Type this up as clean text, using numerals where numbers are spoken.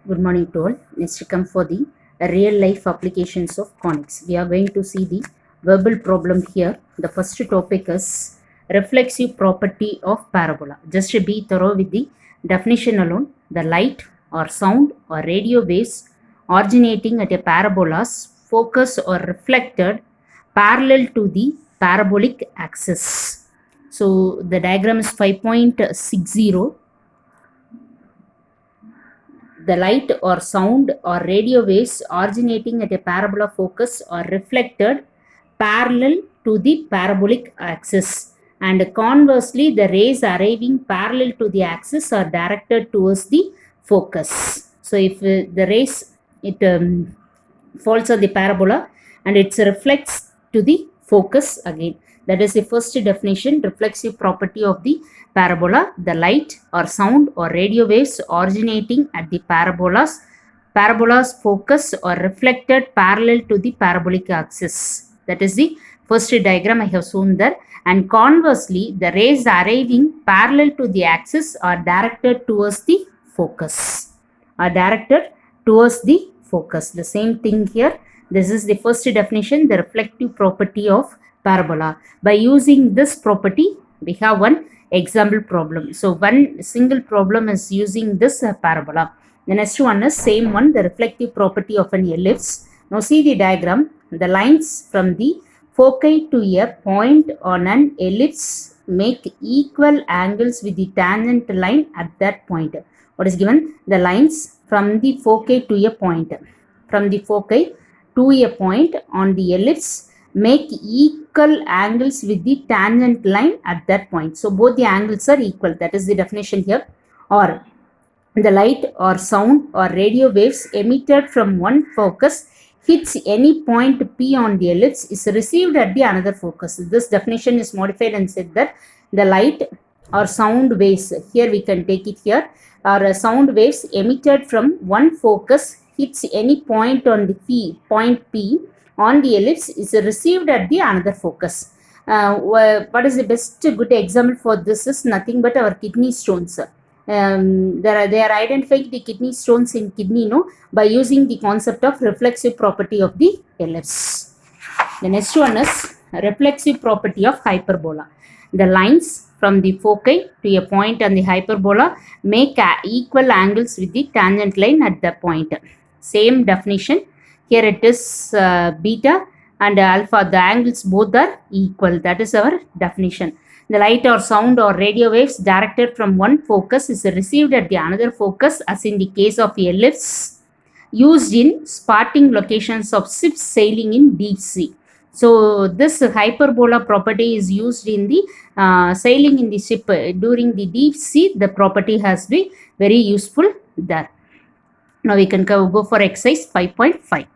Good morning to all. Next come for the real life applications of conics. We are going to see the verbal problem here. The first topic is reflexive property of parabola. Just be thorough with the definition alone. The light or sound or radio waves originating at a parabola's focus or reflected parallel to the parabolic axis. So the diagram is 5.60. The light or sound or radio waves originating at a parabola focus are reflected parallel to the parabolic axis, and conversely the rays arriving parallel to the axis are directed towards the focus. So if the rays falls on the parabola and it reflects to the focus again. That is the first definition, reflexive property of the parabola. The light or sound or radio waves originating at the parabola's focus or reflected parallel to the parabolic axis. That is the first diagram I have shown there. And conversely, the rays arriving parallel to the axis are directed towards the focus. The same thing here. This is the first definition, the reflective property of parabola. By using this property, we have one example problem. So one single problem is using this parabola. The next one is same one, the reflective property of an ellipse. Now see the diagram. The lines from the foci to a point on an ellipse make equal angles with the tangent line at that point. What is given? The lines from the foci to a point. From the foci to a point on the ellipse make equal angles with the tangent line at that point. So both the angles are equal. That is the definition here. Or the light or sound or radio waves emitted from one focus hits any point P on the ellipse is received at the another focus. This definition is modified and said that the light or sound waves, here we can take it here, or sound waves emitted from one focus hits any point on the point P on the ellipse is received at the another focus. What is the best good example for this is nothing but our kidney stones. They are identifying the kidney stones in kidney by using the concept of reflexive property of the ellipse. The next one is reflexive property of hyperbola. The lines from the foci to a point on the hyperbola make equal angles with the tangent line at the point. Same definition. Here it is beta and alpha. The angles both are equal. That is our definition. The light or sound or radio waves directed from one focus is received at the another focus, as in the case of ellipse, used in spotting locations of ships sailing in deep sea. So this hyperbola property is used in the sailing in the ship during the deep sea. The property has been very useful there. Now we can go for exercise 5.5.